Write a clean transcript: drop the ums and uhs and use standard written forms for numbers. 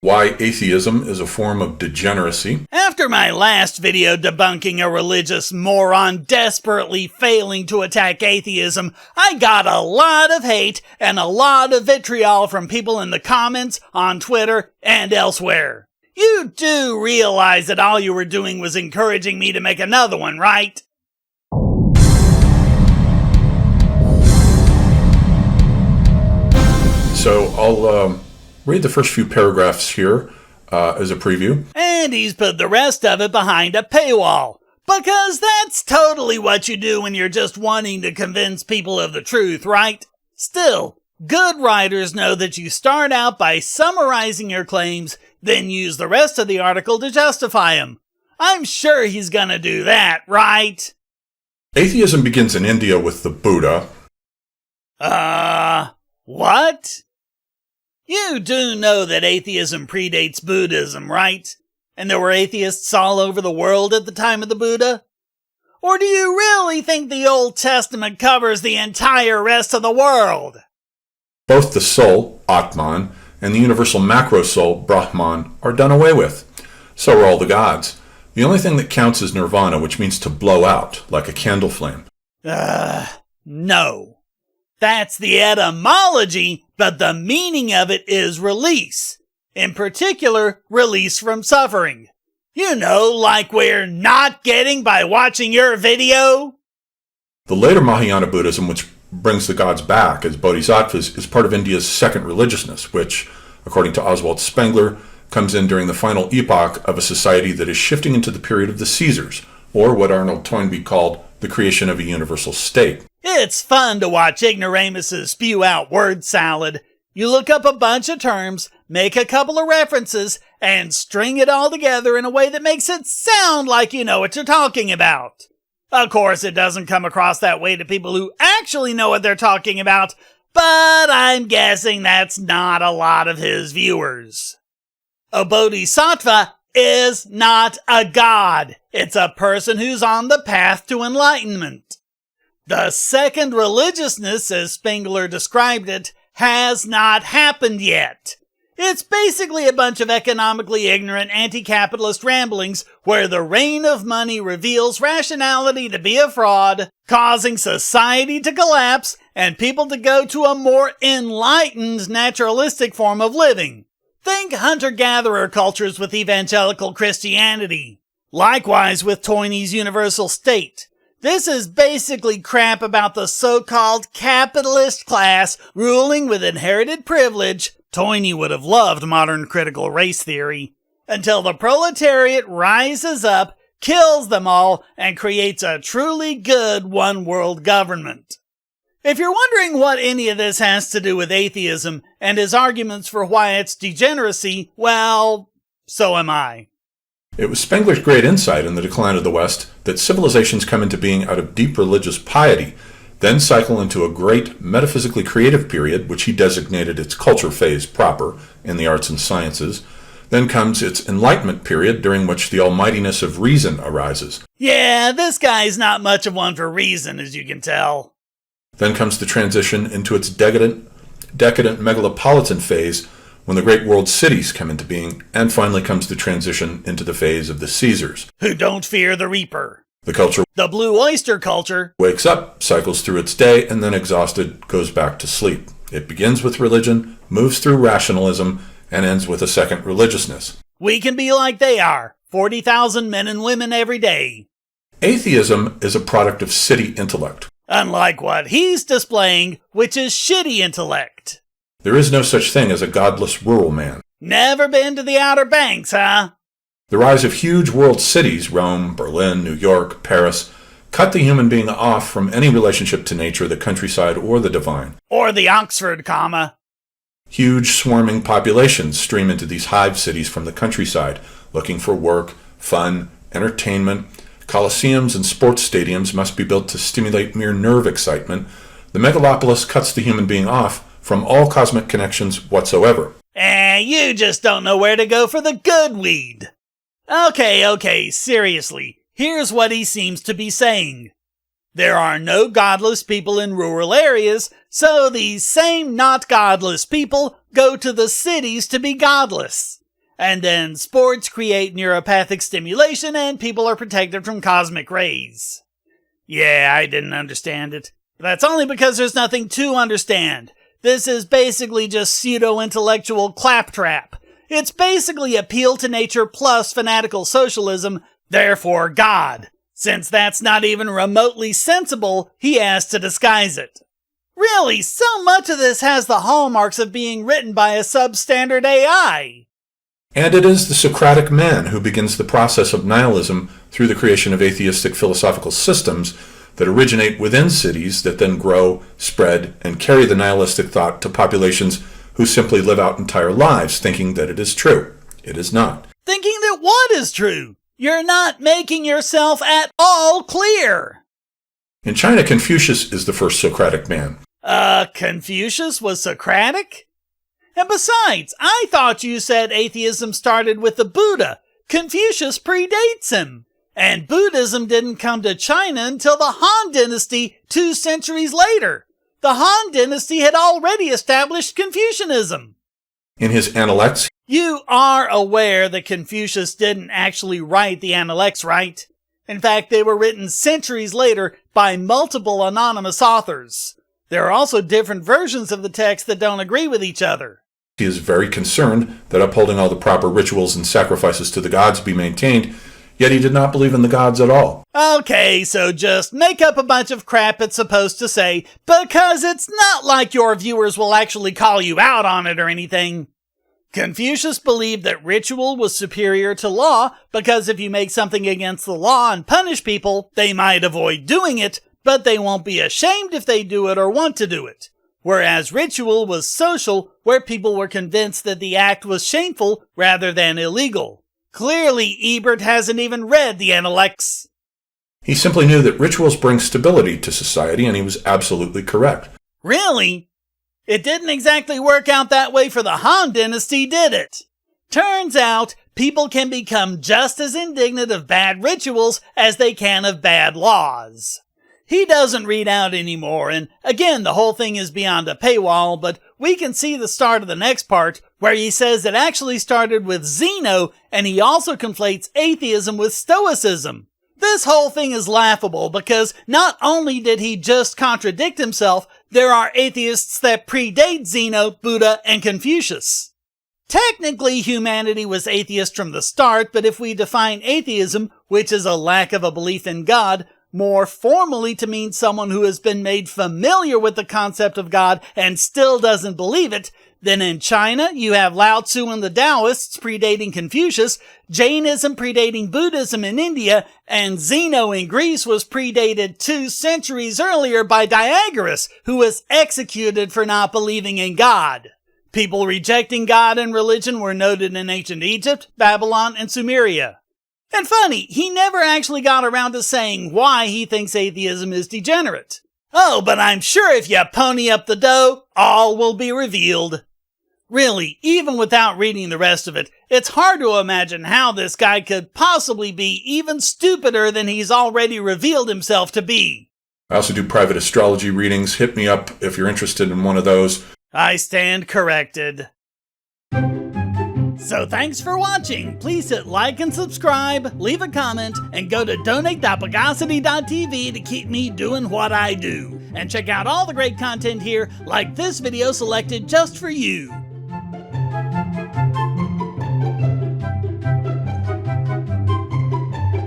Why atheism is a form of degeneracy. After my last video debunking a religious moron desperately failing to attack atheism, I got a lot of hate and a lot of vitriol from people in the comments, on Twitter, and elsewhere. You do realize that all you were doing was encouraging me to make another one, right? So I'll read the first few paragraphs here as a preview. And he's put the rest of it behind a paywall. Because that's totally what you do when you're just wanting to convince people of the truth, right? Still, good writers know that you start out by summarizing your claims, then use the rest of the article to justify them. I'm sure he's gonna do that, right? Atheism begins in India with the Buddha. What? You do know that atheism predates Buddhism, right? And there were atheists all over the world at the time of the Buddha? Or do you really think the Old Testament covers the entire rest of the world? Both the soul, Atman, and the universal macro soul, Brahman, are done away with. So are all the gods. The only thing that counts is nirvana, which means to blow out, like a candle flame. No. That's the etymology, but the meaning of it is release. In particular, release from suffering. You know, like we're not getting by watching your video? The later Mahayana Buddhism, which brings the gods back as bodhisattvas, is part of India's second religiousness, which, according to Oswald Spengler, comes in during the final epoch of a society that is shifting into the period of the Caesars, or what Arnold Toynbee called the creation of a universal state. It's fun to watch ignoramuses spew out word salad. You look up a bunch of terms, make a couple of references, and string it all together in a way that makes it sound like you know what you're talking about. Of course, it doesn't come across that way to people who actually know what they're talking about, but I'm guessing that's not a lot of his viewers. A bodhisattva is not a god. It's a person who's on the path to enlightenment. The second religiousness, as Spengler described it, has not happened yet. It's basically a bunch of economically ignorant anti-capitalist ramblings where the reign of money reveals rationality to be a fraud, causing society to collapse and people to go to a more enlightened naturalistic form of living. Think hunter-gatherer cultures with evangelical Christianity. Likewise with Toynbee's universal state. This is basically crap about the so-called capitalist class ruling with inherited privilege. Toynbee would have loved modern critical race theory. Until the proletariat rises up, kills them all, and creates a truly good one-world government. If you're wondering what any of this has to do with atheism and his arguments for why it's degeneracy, well, so am I. It was Spengler's great insight in The Decline of the West that civilizations come into being out of deep religious piety, then cycle into a great metaphysically creative period, which he designated its culture phase proper in the arts and sciences. Then comes its enlightenment period, during which the almightiness of reason arises. Yeah, this guy's not much of one for reason, as you can tell. Then comes the transition into its decadent megalopolitan phase, when the great world cities come into being, and finally comes the transition into the phase of the Caesars, who don't fear the Reaper. The culture, the Blue Oyster culture, wakes up, cycles through its day, and then exhausted goes back to sleep. It begins with religion, moves through rationalism, and ends with a second religiousness. We can be like they are, 40,000 men and women every day. Atheism is a product of city intellect. Unlike what he's displaying, which is shitty intellect. There is no such thing as a godless rural man. Never been to the Outer Banks, huh? The rise of huge world cities, Rome, Berlin, New York, Paris, cut the human being off from any relationship to nature, the countryside, or the divine. Or the Oxford comma. Huge swarming populations stream into these hive cities from the countryside, looking for work, fun, entertainment. Coliseums and sports stadiums must be built to stimulate mere nerve excitement. The megalopolis cuts the human being off from all cosmic connections whatsoever. You just don't know where to go for the good weed. Okay, seriously, here's what he seems to be saying. There are no godless people in rural areas, so these same not godless people go to the cities to be godless. And then sports create neuropathic stimulation and people are protected from cosmic rays. Yeah, I didn't understand it. That's only because there's nothing to understand. This is basically just pseudo-intellectual claptrap. It's basically appeal to nature plus fanatical socialism, therefore God. Since that's not even remotely sensible, he has to disguise it. Really, so much of this has the hallmarks of being written by a substandard AI. And it is the Socratic man who begins the process of nihilism through the creation of atheistic philosophical systems that originate within cities that then grow, spread, and carry the nihilistic thought to populations who simply live out entire lives thinking that it is true. It is not. Thinking that what is true? You're not making yourself at all clear. In China, Confucius is the first Socratic man. Confucius was Socratic? And besides, I thought you said atheism started with the Buddha. Confucius predates him. And Buddhism didn't come to China until the Han Dynasty 2 centuries later. The Han Dynasty had already established Confucianism. In his Analects, You are aware that Confucius didn't actually write the Analects, right? In fact, they were written centuries later by multiple anonymous authors. There are also different versions of the text that don't agree with each other. he is very concerned that upholding all the proper rituals and sacrifices to the gods be maintained, yet he did not believe in the gods at all. Okay, so just make up a bunch of crap it's supposed to say, because it's not like your viewers will actually call you out on it or anything. Confucius believed that ritual was superior to law because if you make something against the law and punish people, they might avoid doing it, but they won't be ashamed if they do it or want to do it. Whereas ritual was social, where people were convinced that the act was shameful rather than illegal. Clearly, Ebert hasn't even read the Analects. He simply knew that rituals bring stability to society, and he was absolutely correct. Really? It didn't exactly work out that way for the Han Dynasty, did it? Turns out, people can become just as indignant of bad rituals as they can of bad laws. He doesn't read out anymore, and again, the whole thing is beyond a paywall, but we can see the start of the next part, where he says it actually started with Zeno, and he also conflates atheism with Stoicism. This whole thing is laughable because not only did he just contradict himself, there are atheists that predate Zeno, Buddha, and Confucius. Technically, humanity was atheist from the start, but if we define atheism, which is a lack of a belief in God, more formally to mean someone who has been made familiar with the concept of God and still doesn't believe it, then in China, you have Lao Tzu and the Taoists predating Confucius, Jainism predating Buddhism in India, and Zeno in Greece was predated 2 centuries earlier by Diagoras, who was executed for not believing in God. People rejecting God and religion were noted in ancient Egypt, Babylon, and Sumeria. And funny, he never actually got around to saying why he thinks atheism is degenerate. Oh, but I'm sure if you pony up the dough, all will be revealed. Really, even without reading the rest of it, it's hard to imagine how this guy could possibly be even stupider than he's already revealed himself to be. I also do private astrology readings. Hit me up if you're interested in one of those. I stand corrected. So thanks for watching. Please hit like and subscribe, leave a comment, and go to donate.bogosity.tv to keep me doing what I do. And check out all the great content here, like this video selected just for you.